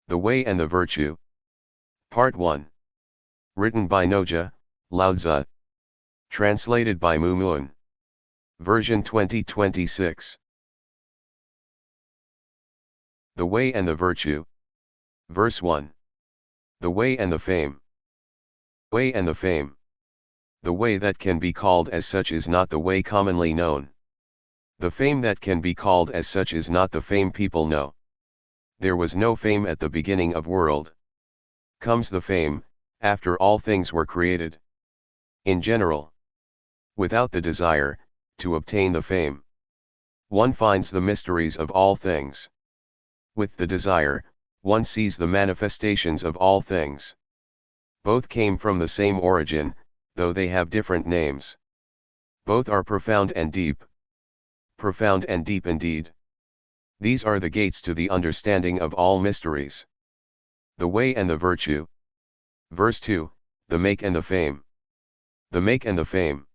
The Way and the Virtue. Part 1. Written by Noja, Lao Tzu. Translated by Mu Muon. Version 2026. The Way and the Virtue. Verse 1. The Way and the Fame. Way and the Fame. The way that can be called as such is not the way commonly known. The fame that can be called as such is not the fame people know. There was no fame at the beginning of world. Comes the fame, after all things were created. In general, without the desire, to obtain the fame, one finds the mysteries of all things. With the desire, one sees the manifestations of all things. Both came from the same origin, though they have different names. Both are profound and deep. Profound and deep indeed. These are the gates to the understanding of all mysteries. The Way and the Virtue. Verse 2, the Make and the Fame. The Make and the Fame.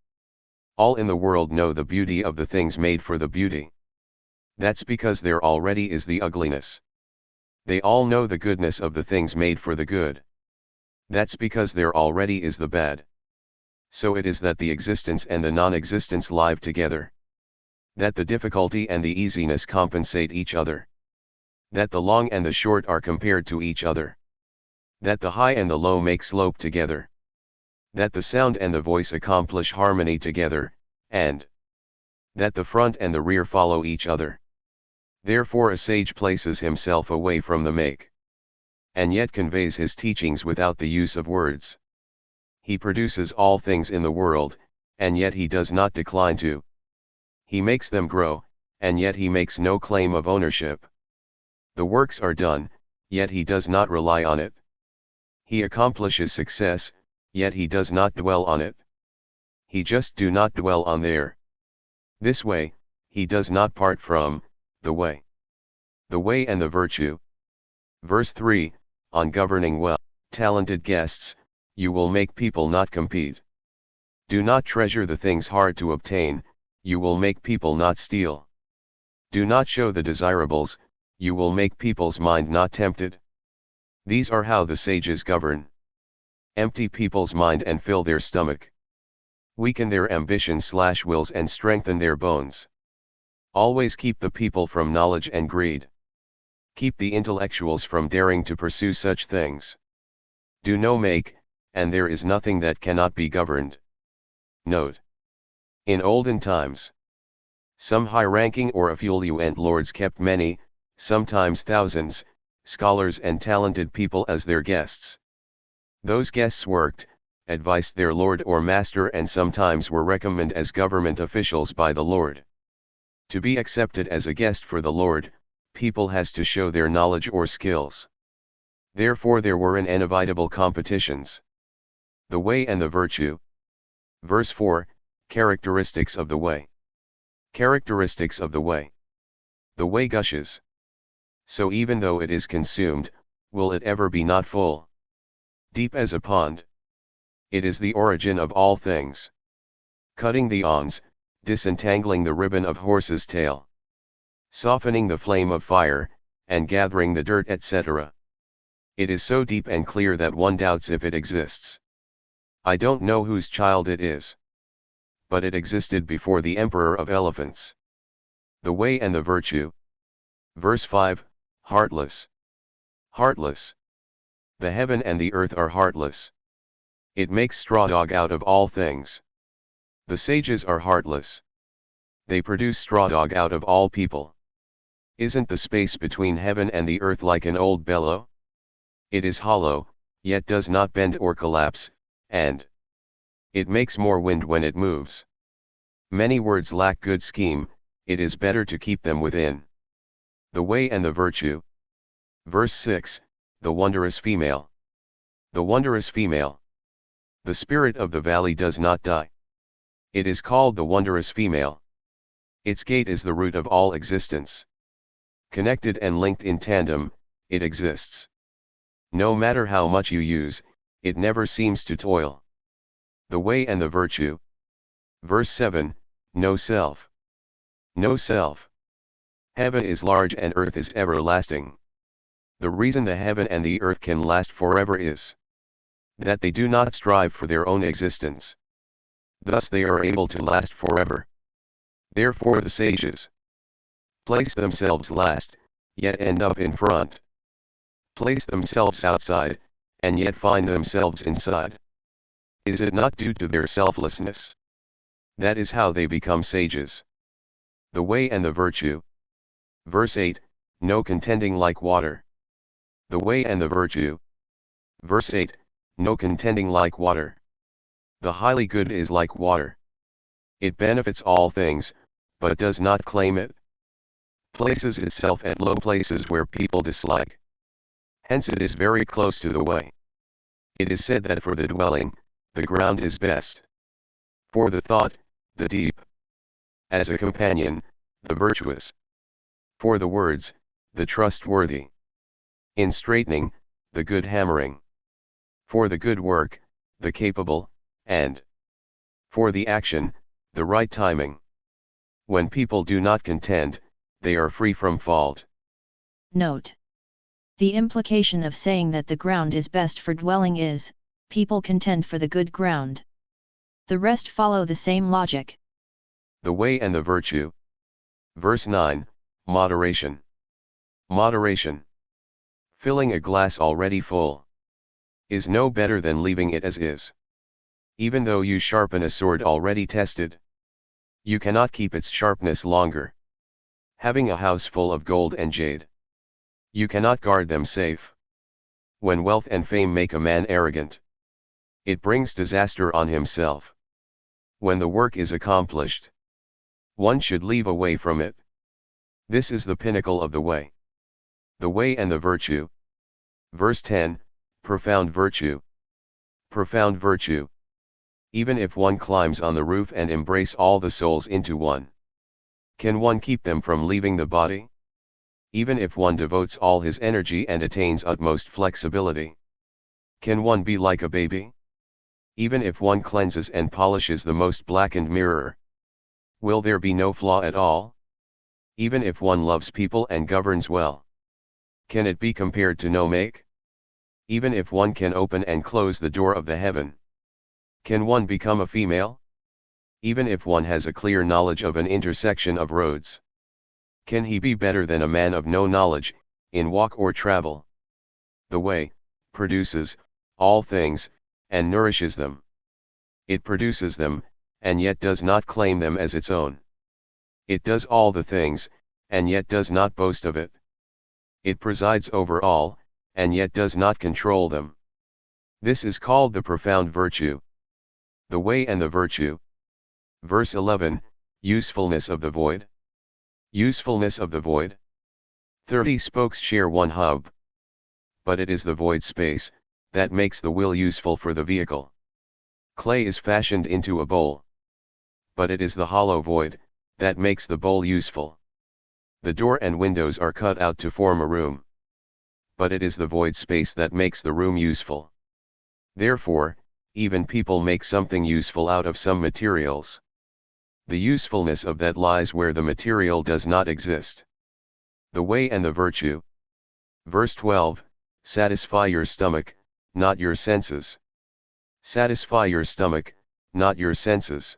All in the world know the beauty of the things made for the beauty. That's because there already is the ugliness. They all know the goodness of the things made for the good. That's because there already is the bad. So it is that the existence and the non-existence live together. That the difficulty and the easiness compensate each other. That the long and the short are compared to each other. That the high and the low make slope together. That the sound and the voice accomplish harmony together, and that the front and the rear follow each other. Therefore a sage places himself away from the make, and yet conveys his teachings without the use of words. He produces all things in the world, and yet he does not decline to. He makes them grow, and yet he makes no claim of ownership. The works are done, yet he does not rely on it. He accomplishes success, yet he does not dwell on it. He just do not dwell on there. This way, he does not part from, the way. The Way and the Virtue. Verse 3, on governing well, talented guests, you will make people not compete. Do not treasure the things hard to obtain, you will make people not steal. Do not show the desirables, you will make people's mind not tempted. These are how the sages govern. Empty people's mind and fill their stomach. Weaken their ambitions/wills and strengthen their bones. Always keep the people from knowledge and greed. Keep the intellectuals from daring to pursue such things. Do no make, and there is nothing that cannot be governed. Note. In olden times, some high-ranking or affluent lords kept many, sometimes thousands, scholars and talented people as their guests. Those guests worked, advised their lord or master and sometimes were recommended as government officials by the lord. To be accepted as a guest for the lord, people has to show their knowledge or skills. Therefore there were inevitable competitions. The Way and the Virtue. Verse 4, characteristics of the way. Characteristics of the way. The way gushes. So even though it is consumed, will it ever be not full? Deep as a pond. It is the origin of all things. Cutting the awns, disentangling the ribbon of horse's tail. Softening the flame of fire, and gathering the dirt etc. It is so deep and clear that one doubts if it exists. I don't know whose child it is. But it existed before the emperor of elephants. The Way and the Virtue. Verse 5, heartless. Heartless. The heaven and the earth are heartless. It makes straw dog out of all things. The sages are heartless. They produce straw dog out of all people. Isn't the space between heaven and the earth like an old bellow? It is hollow, yet does not bend or collapse, and it makes more wind when it moves. Many words lack good scheme, it is better to keep them within. The Way and the Virtue. Verse 6, the wondrous female. The wondrous female. The spirit of the valley does not die. It is called the wondrous female. Its gate is the root of all existence. Connected and linked in tandem, it exists. No matter how much you use, it never seems to toil. The Way and the Virtue. Verse 7, no self. No self. Heaven is large and earth is everlasting. The reason the heaven and the earth can last forever is that they do not strive for their own existence. Thus they are able to last forever. Therefore the sages place themselves last, yet end up in front. Place themselves outside, and yet find themselves inside. Is it not due to their selflessness? That is how they become sages. The way and the virtue. Verse 8, no contending like water. The way and the virtue. Verse 8, no contending like water. The highly good is like water. It benefits all things, but does not claim it. Places itself at low places where people dislike. Hence it is very close to the way. It is said that for the dwelling, the ground is best. For the thought, the deep. As a companion, the virtuous. For the words, the trustworthy. In straightening, the good hammering. For the good work, the capable, and for the action, the right timing. When people do not contend, they are free from fault. Note: the implication of saying that the ground is best for dwelling is, people contend for the good ground. The rest follow the same logic. The way and the virtue. Verse 9, moderation. Moderation. Filling a glass already full is no better than leaving it as is. Even though you sharpen a sword already tested, you cannot keep its sharpness longer. Having a house full of gold and jade, you cannot guard them safe. When wealth and fame make a man arrogant, it brings disaster on himself. When the work is accomplished, one should leave away from it. This is the pinnacle of the way. The way and the virtue. Verse 10, profound virtue. Profound virtue. Even if one climbs on the roof and embrace all the souls into one, can one keep them from leaving the body? Even if one devotes all his energy and attains utmost flexibility, can one be like a baby? Even if one cleanses and polishes the most blackened mirror, will there be no flaw at all? Even if one loves people and governs well, can it be compared to no make? Even if one can open and close the door of the heaven, can one become a female? Even if one has a clear knowledge of an intersection of roads, can he be better than a man of no knowledge, in walk or travel? The way produces all things, and nourishes them. It produces them, and yet does not claim them as its own. It does all the things, and yet does not boast of it. It presides over all, and yet does not control them. This is called the profound virtue. The way and the virtue. Verse 11, usefulness of the void. Usefulness of the void. 30 spokes share one hub. But it is the void space that makes the will useful for the vehicle. Clay is fashioned into a bowl, but it is the hollow void that makes the bowl useful. The door and windows are cut out to form a room, but it is the void space that makes the room useful. Therefore, even people make something useful out of some materials. The usefulness of that lies where the material does not exist. The way and the virtue. Verse 12, satisfy your stomach, not your senses. Satisfy your stomach, not your senses.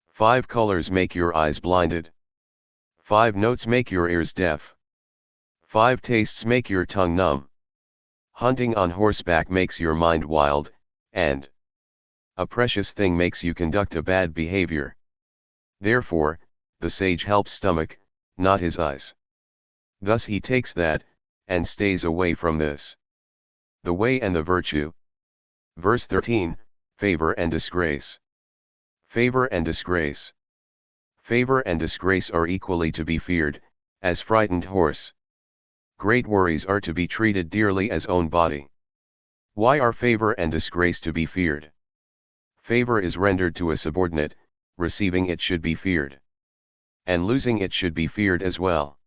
5 colors make your eyes blinded. 5 notes make your ears deaf. 5 tastes make your tongue numb. Hunting on horseback makes your mind wild, and a precious thing makes you conduct a bad behavior. Therefore, the sage helps stomach, not his eyes. Thus he takes that, and stays away from this. The way and the virtue. Verse 13, favor and disgrace. Favor and disgrace. Favor and disgrace are equally to be feared, as frightened horse. Great worries are to be treated dearly as own body. Why are favor and disgrace to be feared? Favor is rendered to a subordinate, receiving it should be feared. And losing it should be feared as well.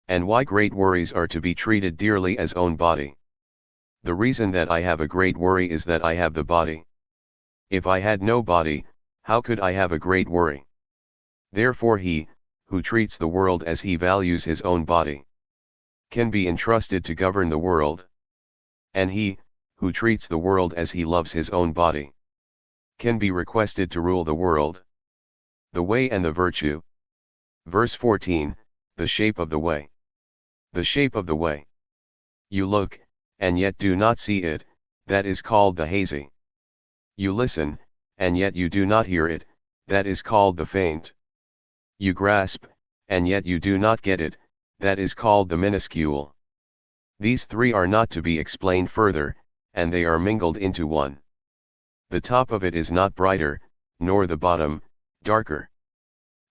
And why great worries are to be treated dearly as own body? The reason that I have a great worry is that I have the body. If I had no body, how could I have a great worry? Therefore he, who treats the world as he values his own body, can be entrusted to govern the world. And he, who treats the world as he loves his own body, can be requested to rule the world. The way and the virtue. Verse 14, the shape of the way. The shape of the way. You look, and yet do not see it, that is called the hazy. You listen, and yet you do not hear it, that is called the faint. You grasp, and yet you do not get it, that is called the minuscule. These three are not to be explained further, and they are mingled into one. The top of it is not brighter, nor the bottom, darker.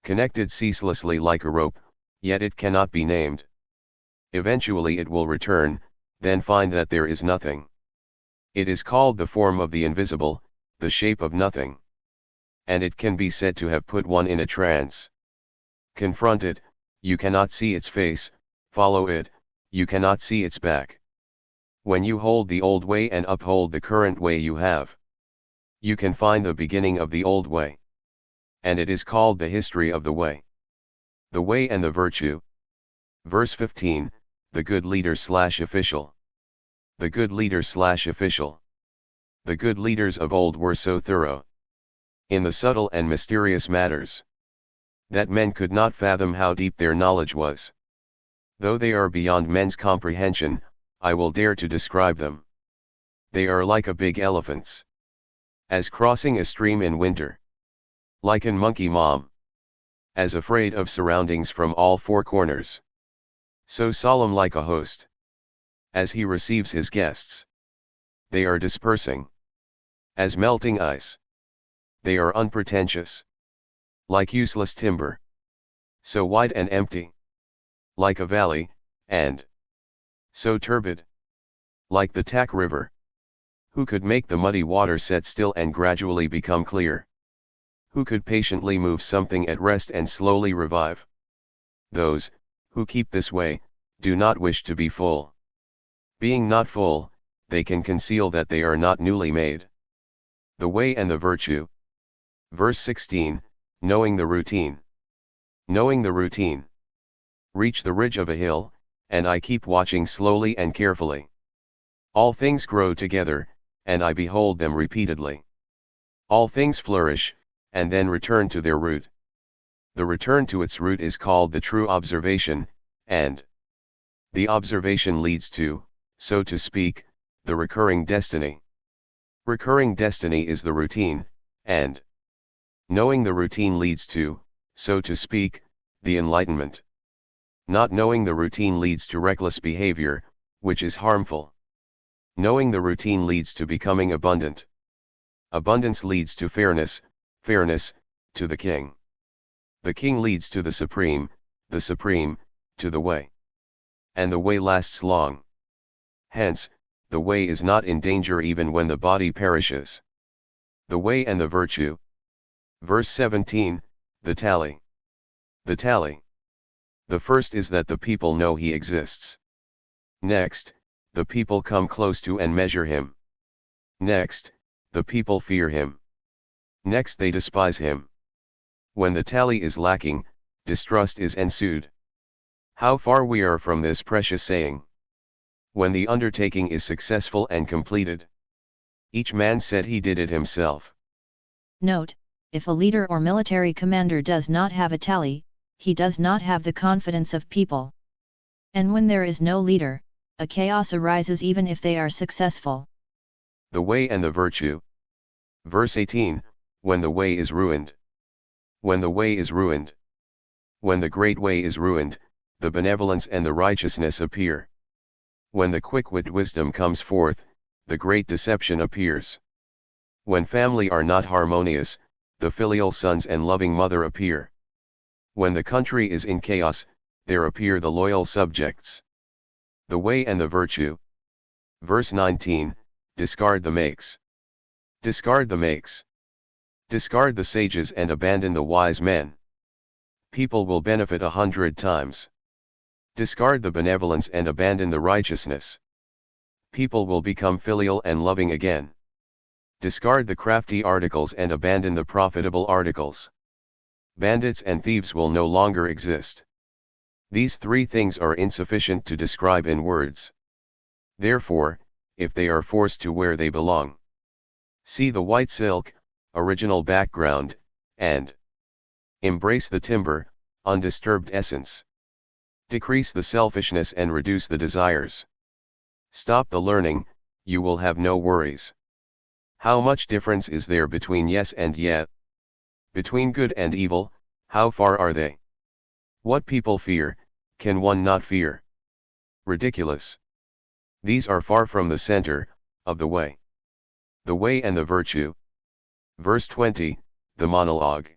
Connected ceaselessly like a rope, yet it cannot be named. Eventually it will return, then find that there is nothing. It is called the form of the invisible, the shape of nothing. And it can be said to have put one in a trance. Confront it, you cannot see its face; follow it, you cannot see its back. When you hold the old way and uphold the current way you have, you can find the beginning of the old way. And it is called the history of the way. The way and the virtue. Verse 15, the good leader/official. The good leader/official. The good leaders of old were so thorough in the subtle and mysterious matters that men could not fathom how deep their knowledge was. Though they are beyond men's comprehension, I will dare to describe them. They are like a big elephants, as crossing a stream in winter. Like an monkey mom, as afraid of surroundings from all four corners. So solemn like a host, as he receives his guests. They are dispersing, as melting ice. They are unpretentious, like useless timber. So wide and empty, like a valley, and so turbid, like the Tak River. Who could make the muddy water set still and gradually become clear? Who could patiently move something at rest and slowly revive? Those, who keep this way, do not wish to be full. Being not full, they can conceal that they are not newly made. The way and the virtue. Verse 16, knowing the routine. Knowing the routine. Reach the ridge of a hill, and I keep watching slowly and carefully. All things grow together, and I behold them repeatedly. All things flourish, and then return to their root. The return to its root is called the true observation, and the observation leads to, so to speak, the recurring destiny. Recurring destiny is the routine, and knowing the routine leads to, so to speak, the enlightenment. Not knowing the routine leads to reckless behavior, which is harmful. Knowing the routine leads to becoming abundant. Abundance leads to fairness, fairness, to the king. The king leads to the supreme, to the way. And the way lasts long. Hence, the way is not in danger even when the body perishes. The way and the virtue. Verse 17, the tally. The tally. The first is that the people know he exists. Next, the people come close to and measure him. Next, the people fear him. Next they despise him. When the tally is lacking, distrust is ensued. How far we are from this precious saying. When the undertaking is successful and completed, each man said he did it himself. Note, if a leader or military commander does not have a tally, he does not have the confidence of people. And when there is no leader, a chaos arises even if they are successful. The way and the virtue. Verse 18, when the way is ruined. When the way is ruined. When the great way is ruined, the benevolence and the righteousness appear. When the quick-wit wisdom comes forth, the great deception appears. When family are not harmonious, the filial sons and loving mother appear. When the country is in chaos, there appear the loyal subjects. The way and the virtue. Verse 19, discard the makes. Discard the makes. Discard the sages and abandon the wise men. People will benefit 100 times. Discard the benevolence and abandon the righteousness. People will become filial and loving again. Discard the crafty articles and abandon the profitable articles. Bandits and thieves will no longer exist. These three things are insufficient to describe in words. Therefore, if they are forced to where they belong, see the white silk, original background, and embrace the timber, undisturbed essence. Decrease the selfishness and reduce the desires. Stop the learning, you will have no worries. How much difference is there between yes and yet? Between good and evil, how far are they? What people fear, can one not fear? Ridiculous. These are far from the center of the way. The way and the virtue. Verse 20, the monologue.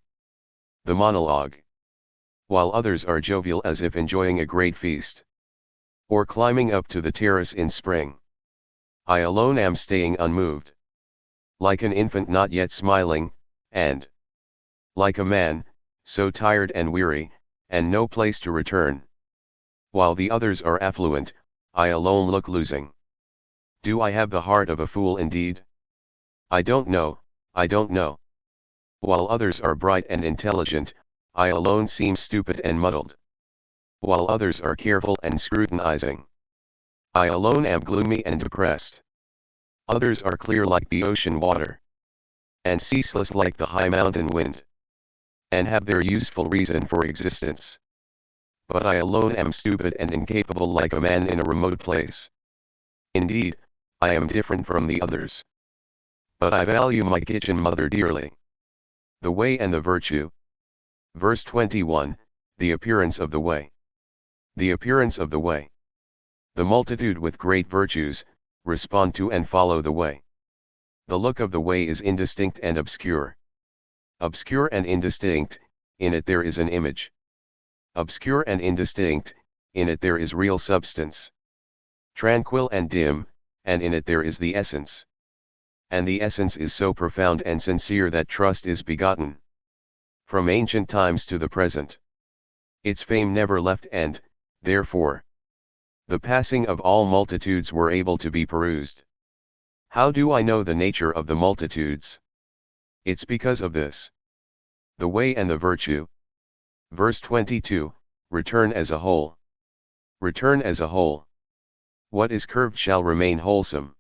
The monologue. While others are jovial as if enjoying a great feast, or climbing up to the terrace in spring, I alone am staying unmoved, like an infant not yet smiling, and like a man, so tired and weary, and no place to return. While the others are affluent, I alone look losing. Do I have the heart of a fool indeed? I don't know, I don't know. While others are bright and intelligent, I alone seem stupid and muddled. While others are careful and scrutinizing, I alone am gloomy and depressed. Others are clear like the ocean water, and ceaseless like the high mountain wind, and have their useful reason for existence. But I alone am stupid and incapable like a man in a remote place. Indeed, I am different from the others, but I value my kitchen mother dearly. The way and the virtue. Verse 21, the appearance of the way. The appearance of the way. The multitude with great virtues, respond to and follow the way. The look of the way is indistinct and obscure. Obscure and indistinct, in it there is an image. Obscure and indistinct, in it there is real substance. Tranquil and dim, and in it there is the essence. And the essence is so profound and sincere that trust is begotten. From ancient times to the present, its fame never left and, therefore, the passing of all multitudes were able to be perused. How do I know the nature of the multitudes? It's because of this. The way and the virtue. Verse 22, return as a whole. Return as a whole. What is curved shall remain wholesome.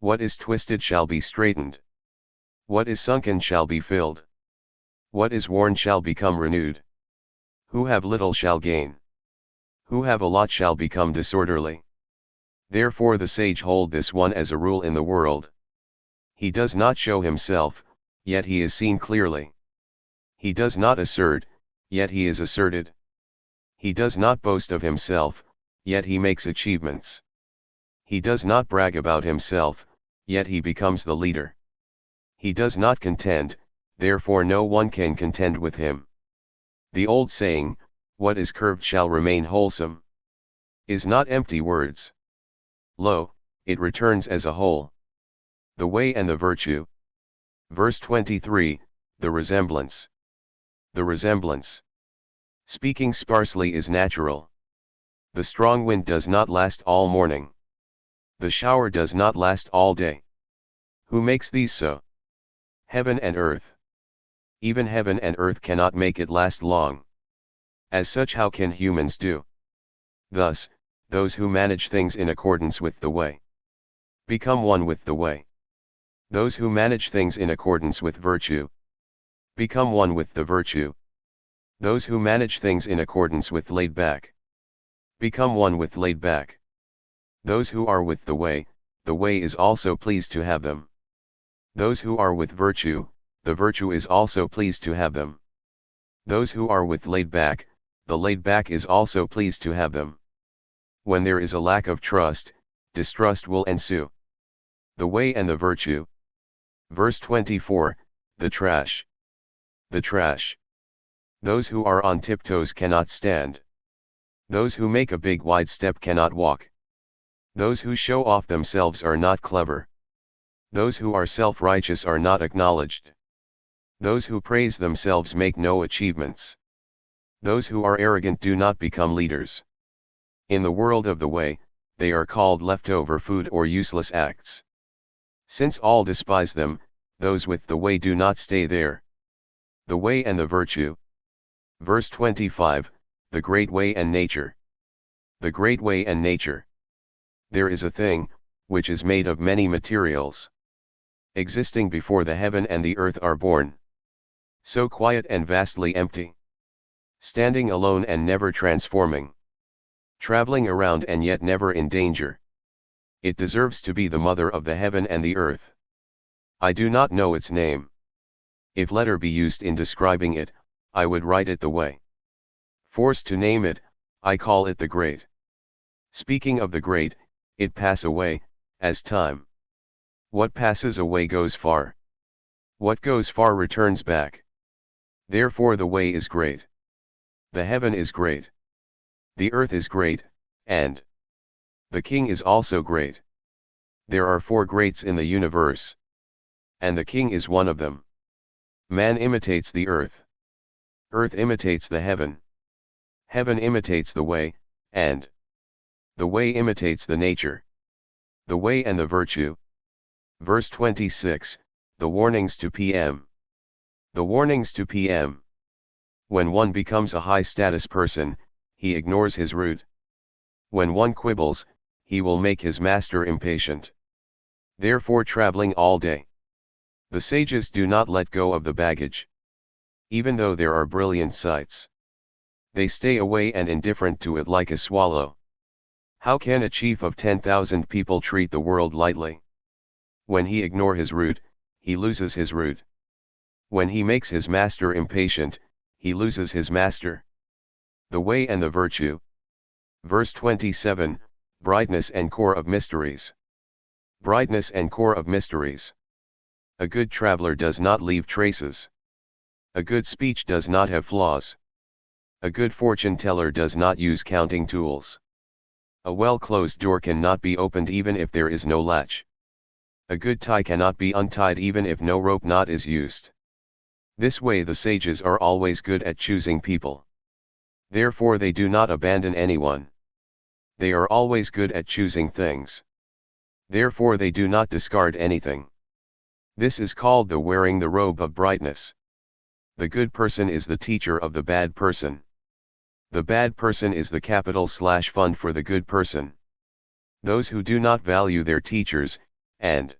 What is twisted shall be straightened. What is sunken shall be filled. What is worn shall become renewed. Who have little shall gain. Who have a lot shall become disorderly. Therefore the sage hold this one as a rule in the world. He does not show himself, yet he is seen clearly. He does not assert, yet he is asserted. He does not boast of himself, yet he makes achievements. He does not brag about himself, yet he becomes the leader. He does not contend, therefore no one can contend with him. The old saying, what is curved shall remain wholesome, is not empty words. Lo, it returns as a whole. The way and the virtue. Verse 23, the resemblance. The resemblance. Speaking sparsely is natural. The strong wind does not last all morning. The shower does not last all day. Who makes these so? Heaven and earth. Even heaven and earth cannot make it last long. As such, how can humans do? Thus, those who manage things in accordance with the way become one with the way. Those who manage things in accordance with virtue become one with the virtue. Those who manage things in accordance with laid back become one with laid back. Those who are with the way is also pleased to have them. Those who are with virtue, the virtue is also pleased to have them. Those who are with laid back, the laid back is also pleased to have them. When there is a lack of trust, distrust will ensue. The way and the virtue. Verse 24, the trash. The trash. Those who are on tiptoes cannot stand. Those who make a big wide step cannot walk. Those who show off themselves are not clever. Those who are self-righteous are not acknowledged. Those who praise themselves make no achievements. Those who are arrogant do not become leaders. In the world of the way, they are called leftover food or useless acts. Since all despise them, those with the way do not stay there. The way and the virtue. Verse 25, The Great Way and Nature. The Great Way and Nature. There is a thing, which is made of many materials, existing before the heaven and the earth are born. So quiet and vastly empty. Standing alone and never transforming. Traveling around and yet never in danger. It deserves to be the mother of the heaven and the earth. I do not know its name. If letter be used in describing it, I would write it the way. Forced to name it, I call it the Great. Speaking of the Great, it pass away, as time. What passes away goes far. What goes far returns back. Therefore the way is great. The heaven is great. The earth is great, and the king is also great. There are 4 greats in the universe. And the king is one of them. Man imitates the earth. Earth imitates the heaven. Heaven imitates the way, and the way imitates the nature. The way and the virtue. Verse 26, the warnings to PM. The warnings to PM. When one becomes a high-status person, he ignores his root. When one quibbles, he will make his master impatient. Therefore traveling all day. The sages do not let go of the baggage. Even though there are brilliant sights. They stay away and indifferent to it like a swallow. How can a chief of 10,000 people treat the world lightly? When he ignore his root, he loses his root. When he makes his master impatient, he loses his master. The way and the virtue. Verse 27, brightness and core of mysteries. Brightness and core of mysteries. A good traveler does not leave traces. A good speech does not have flaws. A good fortune teller does not use counting tools. A well-closed door cannot be opened even if there is no latch. A good tie cannot be untied even if no rope knot is used. This way the sages are always good at choosing people. Therefore they do not abandon anyone. They are always good at choosing things. Therefore they do not discard anything. This is called the wearing the robe of brightness. The good person is the teacher of the bad person. The bad person is the capital/fund for the good person. Those who do not value their teachers, and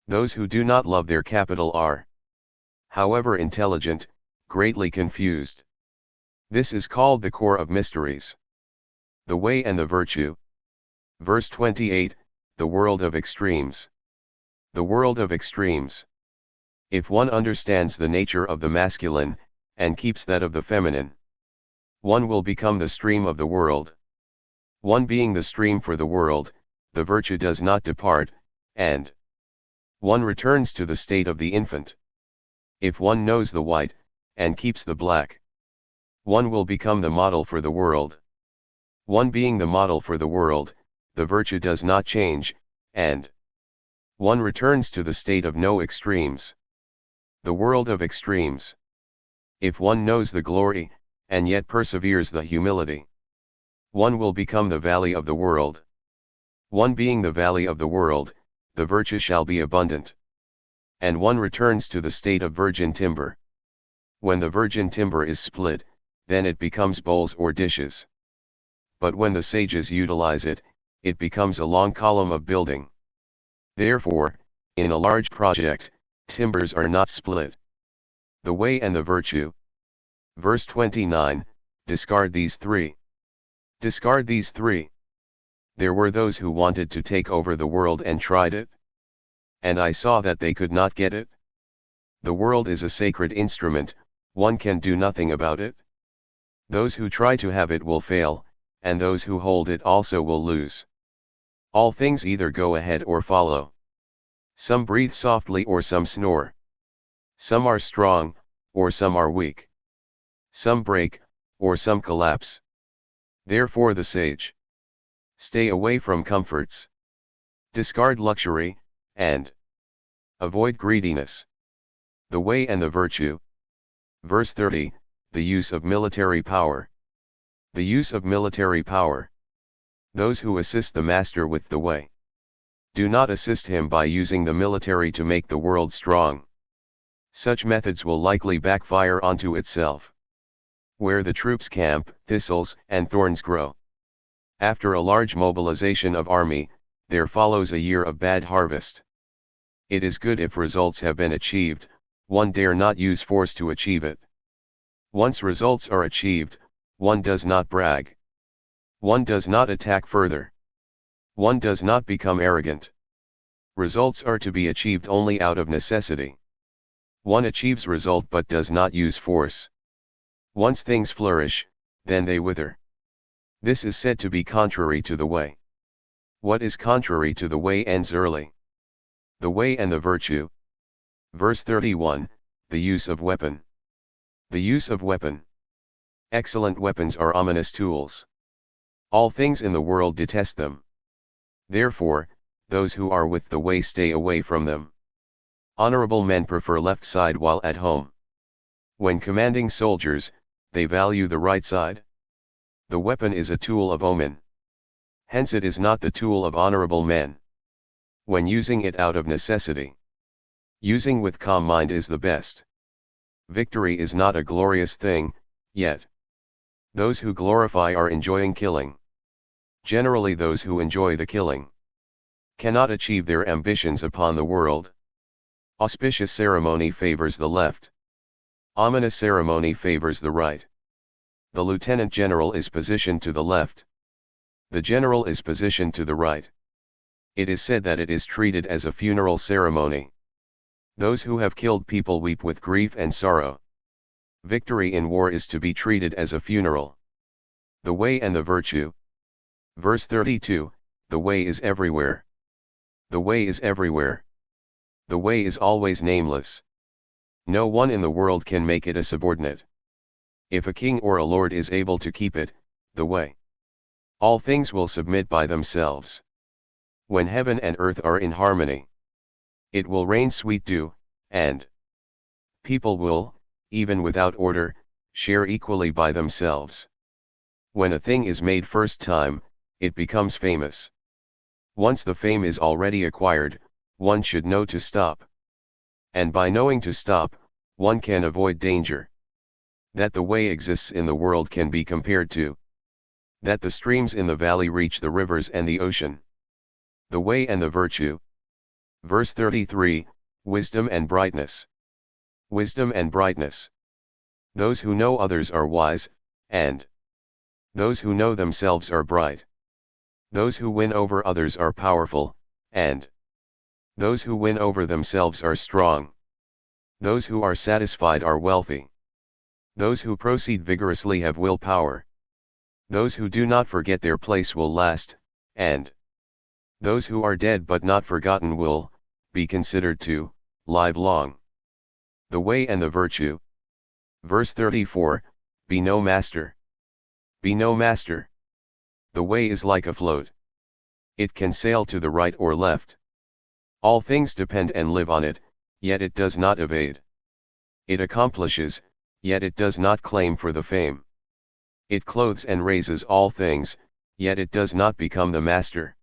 those who do not love their capital are, however intelligent, greatly confused. This is called the core of mysteries. The way and the virtue. Verse 28, the world of extremes. The world of extremes. If one understands the nature of the masculine, and keeps that of the feminine, one will become the stream of the world. One being the stream for the world, the virtue does not depart, and one returns to the state of the infant. If one knows the white, and keeps the black, one will become the model for the world. One being the model for the world, the virtue does not change, and one returns to the state of no extremes. The world of extremes. If one knows the glory, and yet perseveres the humility, one will become the valley of the world. One being the valley of the world, the virtue shall be abundant. And one returns to the state of virgin timber. When the virgin timber is split, then it becomes bowls or dishes. But when the sages utilize it, it becomes a long column of building. Therefore, in a large project, timbers are not split. The way and the virtue. Verse 29, discard these 3. Discard these 3. There were those who wanted to take over the world and tried it. And I saw that they could not get it. The world is a sacred instrument, one can do nothing about it. Those who try to have it will fail, and those who hold it also will lose. All things either go ahead or follow. Some breathe softly or some snore. Some are strong, or some are weak. Some break, or some collapse. Therefore the sage. Stay away from comforts. Discard luxury, and avoid greediness. The way and the virtue. Verse 30, the use of military power. The use of military power. Those who assist the master with the way. Do not assist him by using the military to make the world strong. Such methods will likely backfire onto itself. Where the troops camp, thistles and thorns grow. After a large mobilization of army, there follows a year of bad harvest. It is good if results have been achieved, one dare not use force to achieve it. Once results are achieved, one does not brag. One does not attack further. One does not become arrogant. Results are to be achieved only out of necessity. One achieves result but does not use force. Once things flourish, then they wither. This is said to be contrary to the way. What is contrary to the way ends early. The way and the virtue. Verse 31, the use of weapon. The use of weapon. Excellent weapons are ominous tools. All things in the world detest them. Therefore, those who are with the way stay away from them. Honorable men prefer left side while at home. When commanding soldiers, they value the right side. The weapon is a tool of omen. Hence it is not the tool of honorable men. When using it out of necessity. Using with calm mind is the best. Victory is not a glorious thing, yet. Those who glorify are enjoying killing. Generally those who enjoy the killing cannot achieve their ambitions upon the world. Auspicious ceremony favors the left. Ominous ceremony favors the right. The lieutenant general is positioned to the left. The general is positioned to the right. It is said that it is treated as a funeral ceremony. Those who have killed people weep with grief and sorrow. Victory in war is to be treated as a funeral. The way and the virtue. Verse 32, the way is everywhere. The way is everywhere. The way is always nameless. No one in the world can make it a subordinate. If a king or a lord is able to keep it, the way. All things will submit by themselves. When heaven and earth are in harmony, it will rain sweet dew, and people will, even without order, share equally by themselves. When a thing is made first time, it becomes famous. Once the fame is already acquired, one should know to stop. And by knowing to stop, one can avoid danger. That the way exists in the world can be compared to that the streams in the valley reach the rivers and the ocean. The way and the virtue. Verse 33, wisdom and brightness. Wisdom and brightness. Those who know others are wise, and those who know themselves are bright. Those who win over others are powerful, and those who win over themselves are strong. Those who are satisfied are wealthy. Those who proceed vigorously have willpower. Those who do not forget their place will last, and those who are dead but not forgotten will be considered to live long. The way and the virtue. Verse 34, be no master. Be no master. The way is like a float. It can sail to the right or left. All things depend and live on it, yet it does not evade. It accomplishes, yet it does not claim for the fame. It clothes and raises all things, yet it does not become the master.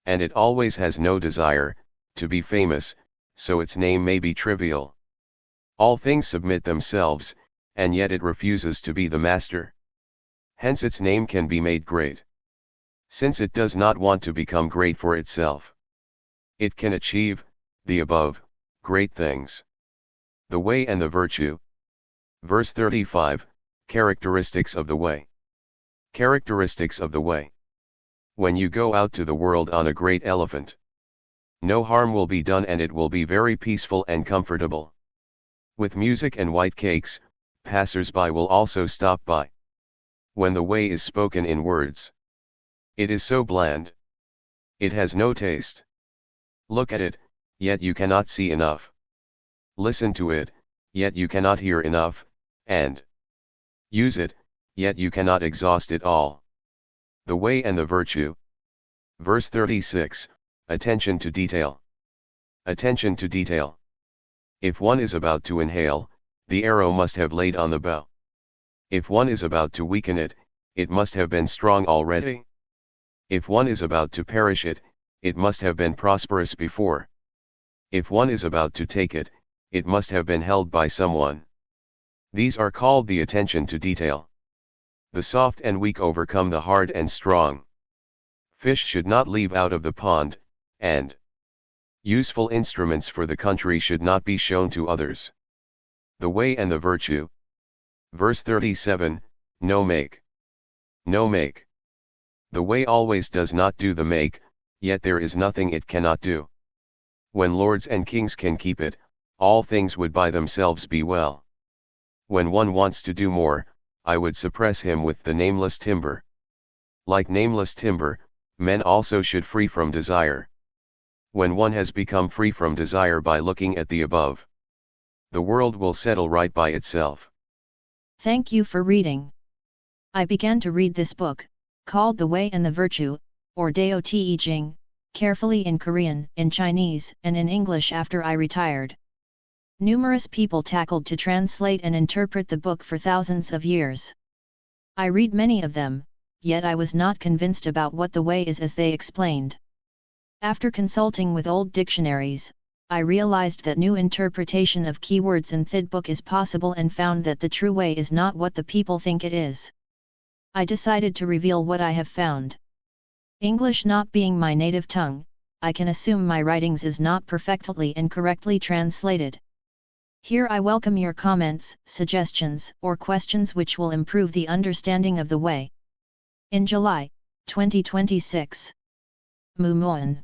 And it always has no desire to be famous, so its name may be trivial. All things submit themselves, and yet it refuses to be the master. Hence its name can be made great. Since it does not want to become great for itself, it can achieve the above great things. The way and the virtue. Verse 35, characteristics of the way. Characteristics of the way. When you go out to the world on a great elephant, no harm will be done and it will be very peaceful and comfortable. With music and white cakes, passers-by will also stop by. When the way is spoken in words, it is so bland. It has no taste. Look at it, yet you cannot see enough. Listen to it, yet you cannot hear enough, and use it, yet you cannot exhaust it all. The way and the virtue. Verse 36, attention to detail. Attention to detail. If one is about to inhale, the arrow must have laid on the bow. If one is about to weaken it, it must have been strong already. If one is about to perish it, it must have been prosperous before. If one is about to take it, it must have been held by someone. These are called the attention to detail. The soft and weak overcome the hard and strong. Fish should not leave out of the pond, and useful instruments for the country should not be shown to others. The way and the virtue. Verse 37, no make. No make. The way always does not do the make, yet there is nothing it cannot do. When lords and kings can keep it, all things would by themselves be well. When one wants to do more, I would suppress him with the nameless timber. Like nameless timber, men also should free from desire. When one has become free from desire by looking at the above, the world will settle right by itself. Thank you for reading. I began to read this book, called The Way and the Virtue, or Tao De Jing, carefully in Korean, in Chinese, and in English after I retired. Numerous people tackled to translate and interpret the book for thousands of years. I read many of them, yet I was not convinced about what the way is as they explained. After consulting with old dictionaries, I realized that new interpretation of keywords in the book is possible and found that the true way is not what the people think it is. I decided to reveal what I have found. English not being my native tongue, I can assume my writings is not perfectly and correctly translated. Here I welcome your comments, suggestions, or questions which will improve the understanding of the way. In July 2026. Mumoan.